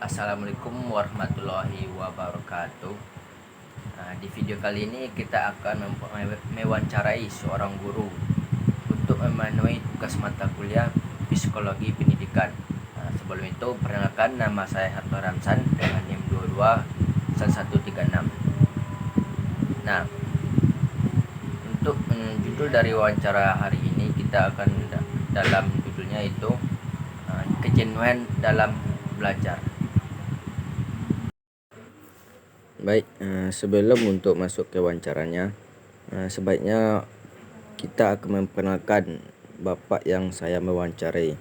Assalamualaikum warahmatullahi wabarakatuh. Di video kali ini kita akan mewawancarai seorang guru untuk memenuhi tugas mata kuliah psikologi pendidikan. Sebelum itu, perkenalkan, nama saya Harto Ramsan dengan NIM 221136. Nah, untuk judul dari wawancara hari ini kita akan dalam judulnya itu kejenuhan dalam belajar. Baik, sebelum untuk masuk ke wawancaranya, sebaiknya kita akan memperkenalkan Bapak yang saya mewawancarai.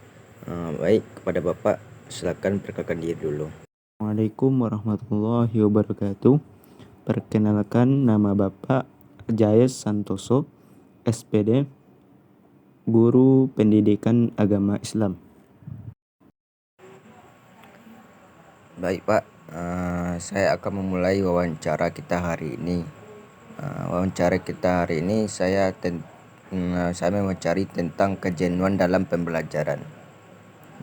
Baik, kepada Bapak silakan perkenalkan diri dulu. Assalamualaikum warahmatullahi wabarakatuh. Perkenalkan, nama Bapak Jayes Santoso, SPD, Guru Pendidikan Agama Islam. Baik Pak, saya akan memulai wawancara kita hari ini. Wawancara kita hari ini saya mewawancari tentang kejenuhan dalam pembelajaran.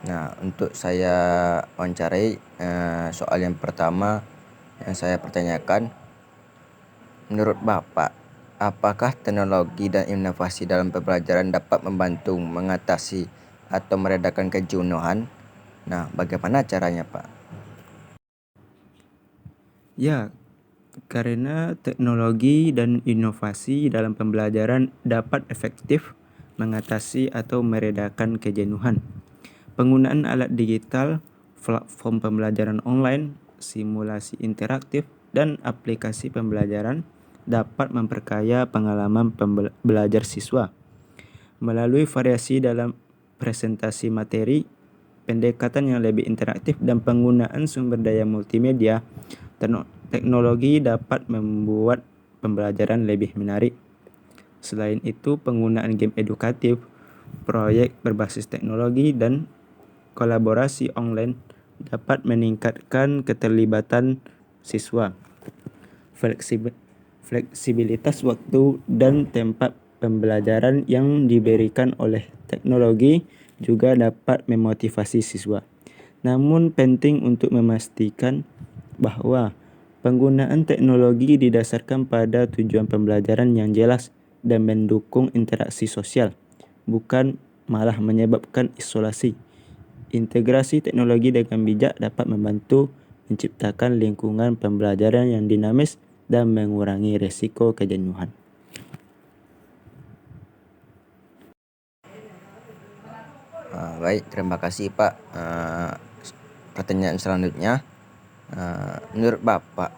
Nah, untuk saya wawancarai, soal yang pertama yang saya pertanyakan, menurut Bapak, apakah teknologi dan inovasi dalam pembelajaran dapat membantu mengatasi atau meredakan kejenuhan? Nah, bagaimana caranya, Pak? Ya, karena teknologi dan inovasi dalam pembelajaran dapat efektif mengatasi atau meredakan kejenuhan. Penggunaan alat digital, platform pembelajaran online, simulasi interaktif, dan aplikasi pembelajaran dapat memperkaya pengalaman belajar siswa. Melalui variasi dalam presentasi materi, pendekatan yang lebih interaktif, dan penggunaan sumber daya multimedia, teknologi dapat membuat pembelajaran lebih menarik. Selain itu, penggunaan game edukatif, proyek berbasis teknologi, dan kolaborasi online dapat meningkatkan keterlibatan siswa. Fleksibilitas waktu dan tempat pembelajaran yang diberikan oleh teknologi juga dapat memotivasi siswa. Namun penting untuk memastikan bahwa penggunaan teknologi didasarkan pada tujuan pembelajaran yang jelas dan mendukung interaksi sosial, bukan malah menyebabkan isolasi. Integrasi teknologi dengan bijak dapat membantu menciptakan lingkungan pembelajaran yang dinamis dan mengurangi risiko kejenuhan. Baik, terima kasih Pak. Pertanyaan selanjutnya, menurut Bapak,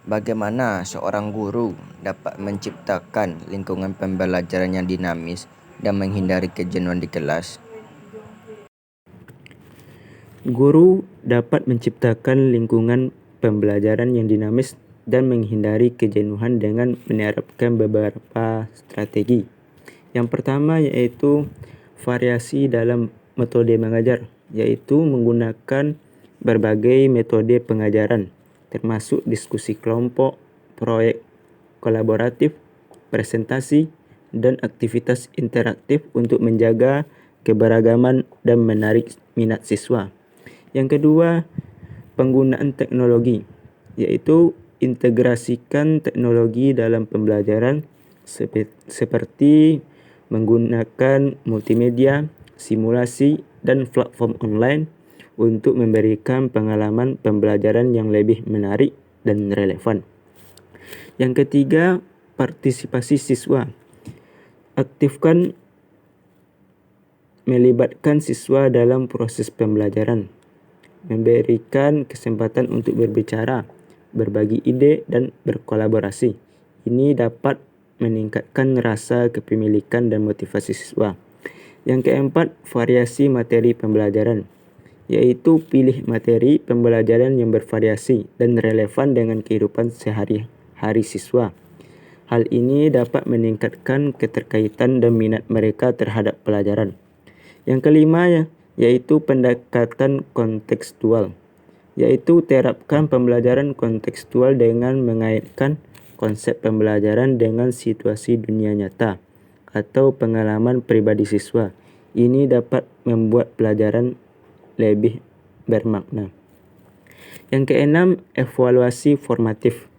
bagaimana seorang guru dapat menciptakan lingkungan pembelajaran yang dinamis dan menghindari kejenuhan di kelas? Guru dapat menciptakan lingkungan pembelajaran yang dinamis dan menghindari kejenuhan dengan menerapkan beberapa strategi. Yang pertama yaitu variasi dalam metode mengajar, yaitu menggunakan berbagai metode pengajaran, termasuk diskusi kelompok, proyek kolaboratif, presentasi, dan aktivitas interaktif untuk menjaga keberagaman dan menarik minat siswa. Yang kedua, penggunaan teknologi, yaitu integrasikan teknologi dalam pembelajaran seperti menggunakan multimedia, simulasi, dan platform online untuk memberikan pengalaman pembelajaran yang lebih menarik dan relevan. Yang ketiga, partisipasi siswa. Aktifkan melibatkan siswa dalam proses pembelajaran, memberikan kesempatan untuk berbicara, berbagi ide, dan berkolaborasi. Ini dapat meningkatkan rasa kepemilikan dan motivasi siswa. Yang keempat, variasi materi pembelajaran, yaitu pilih materi pembelajaran yang bervariasi dan relevan dengan kehidupan sehari-hari siswa. Hal ini dapat meningkatkan keterkaitan dan minat mereka terhadap pelajaran. Yang kelima, yaitu pendekatan kontekstual, yaitu terapkan pembelajaran kontekstual dengan mengaitkan konsep pembelajaran dengan situasi dunia nyata atau pengalaman pribadi siswa. Ini dapat membuat pelajaran lebih bermakna. Yang keenam, evaluasi formatif,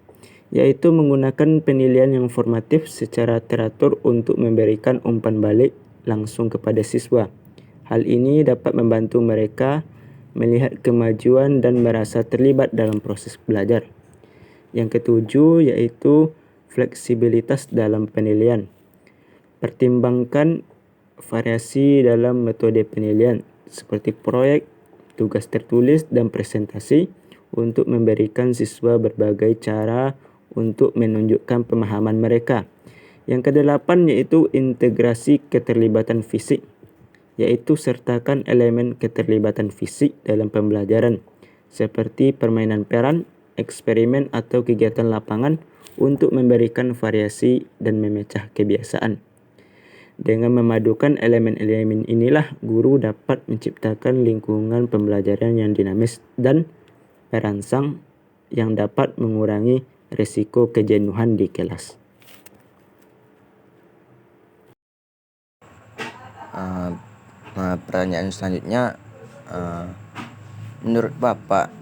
yaitu menggunakan penilaian yang formatif secara teratur untuk memberikan umpan balik langsung kepada siswa. Hal ini dapat membantu mereka melihat kemajuan dan merasa terlibat dalam proses belajar. Yang ketujuh yaitu fleksibilitas dalam penilaian. Pertimbangkan variasi dalam metode penilaian seperti proyek, tugas tertulis, dan presentasi untuk memberikan siswa berbagai cara untuk menunjukkan pemahaman mereka. Yang kedelapan yaitu integrasi keterlibatan fisik, yaitu sertakan elemen keterlibatan fisik dalam pembelajaran seperti permainan peran, eksperimen, atau kegiatan lapangan untuk memberikan variasi dan memecah kebiasaan. Dengan memadukan elemen-elemen inilah guru dapat menciptakan lingkungan pembelajaran yang dinamis dan merangsang yang dapat mengurangi risiko kejenuhan di kelas. Pertanyaan selanjutnya, menurut Bapak,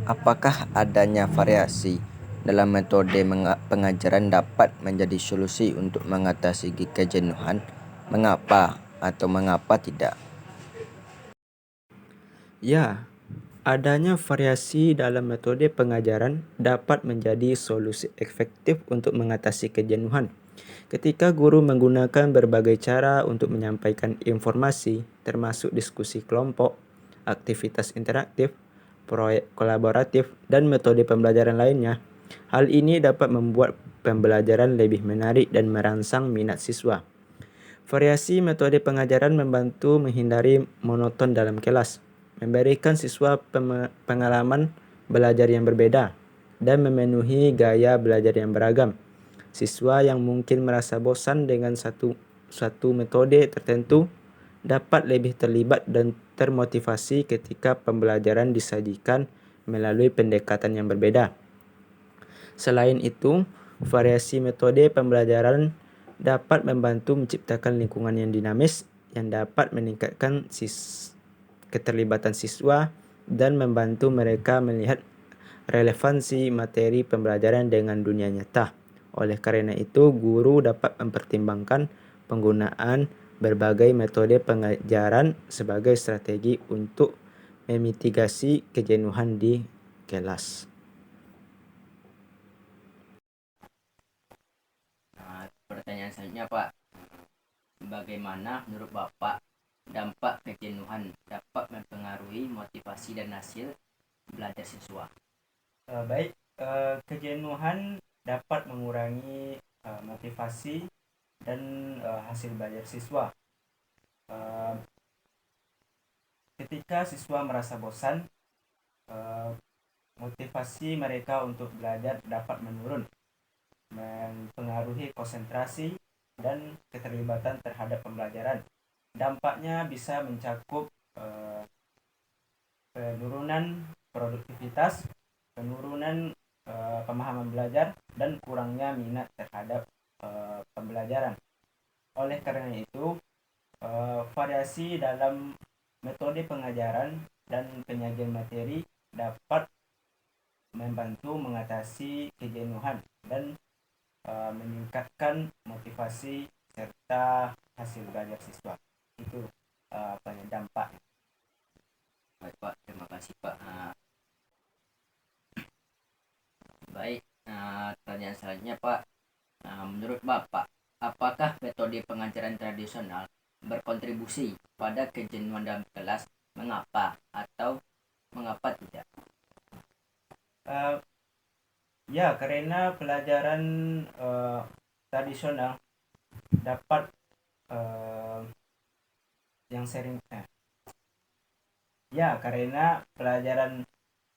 apakah adanya variasi dalam metode pengajaran dapat menjadi solusi untuk mengatasi kejenuhan? Mengapa atau mengapa tidak? Ya, adanya variasi dalam metode pengajaran dapat menjadi solusi efektif untuk mengatasi kejenuhan. Ketika guru menggunakan berbagai cara untuk menyampaikan informasi, termasuk diskusi kelompok, aktivitas interaktif, proyek kolaboratif, dan metode pembelajaran lainnya, hal ini dapat membuat pembelajaran lebih menarik dan merangsang minat siswa. Variasi metode pengajaran membantu menghindari monoton dalam kelas, memberikan siswa pengalaman belajar yang berbeda, dan memenuhi gaya belajar yang beragam. Siswa yang mungkin merasa bosan dengan satu metode tertentu dapat lebih terlibat dan termotivasi ketika pembelajaran disajikan melalui pendekatan yang berbeda. Selain itu, variasi metode pembelajaran dapat membantu menciptakan lingkungan yang dinamis yang dapat meningkatkan keterlibatan siswa dan membantu mereka melihat relevansi materi pembelajaran dengan dunia nyata. Oleh karena itu, guru dapat mempertimbangkan penggunaan berbagai metode pengajaran sebagai strategi untuk memitigasi kejenuhan di kelas. Pertanyaan selanjutnya, Pak. Bagaimana menurut Bapak dampak kejenuhan dapat mempengaruhi motivasi dan hasil belajar siswa? Kejenuhan dapat mengurangi motivasi dan hasil belajar siswa. Ketika siswa merasa bosan, motivasi mereka untuk belajar dapat menurun, mempengaruhi konsentrasi dan keterlibatan terhadap pembelajaran. Dampaknya bisa mencakup penurunan produktivitas, penurunan pemahaman belajar, dan kurangnya minat terhadap pembelajaran. Oleh karena itu, variasi dalam metode pengajaran dan penyajian materi dapat membantu mengatasi kejenuhan dan meningkatkan motivasi serta hasil belajar siswa. Itu dampak. Baik, Pak, terima kasih, Pak. Baik, pertanyaan selanjutnya, Pak. Menurut Bapak, apakah metode pengajaran tradisional berkontribusi pada kejenuhan dalam kelas? Mengapa atau mengapa tidak? Ya, karena pelajaran tradisional dapat karena pelajaran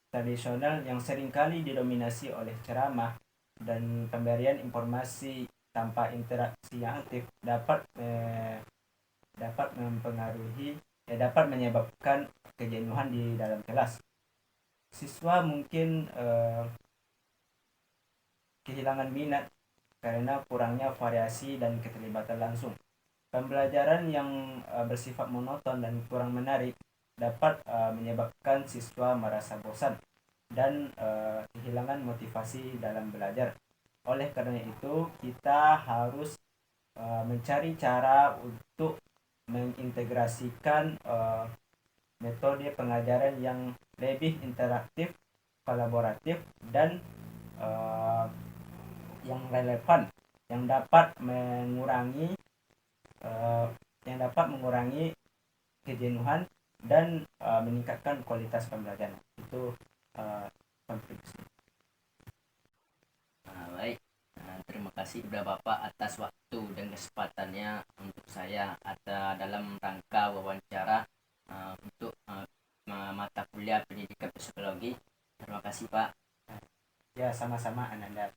tradisional yang seringkali didominasi oleh ceramah dan pemberian informasi tanpa interaksi yang aktif dapat menyebabkan kejenuhan di dalam kelas. Siswa mungkin kehilangan minat karena kurangnya variasi dan keterlibatan langsung. Pembelajaran yang bersifat monoton dan kurang menarik dapat menyebabkan siswa merasa bosan dan kehilangan motivasi dalam belajar. Oleh karena itu, kita harus mencari cara untuk mengintegrasikan metode pengajaran yang lebih interaktif, kolaboratif, dan uh, yang relevan, yang dapat mengurangi uh, kejenuhan dan meningkatkan kualitas pembelajaran. Itu kontribusi. Baik, terima kasih udah Bapak atas waktu dan kesempatannya untuk saya dalam rangka wawancara untuk mata kuliah pendidikan psikologi. Terima kasih Pak. Ya, sama-sama Ananda.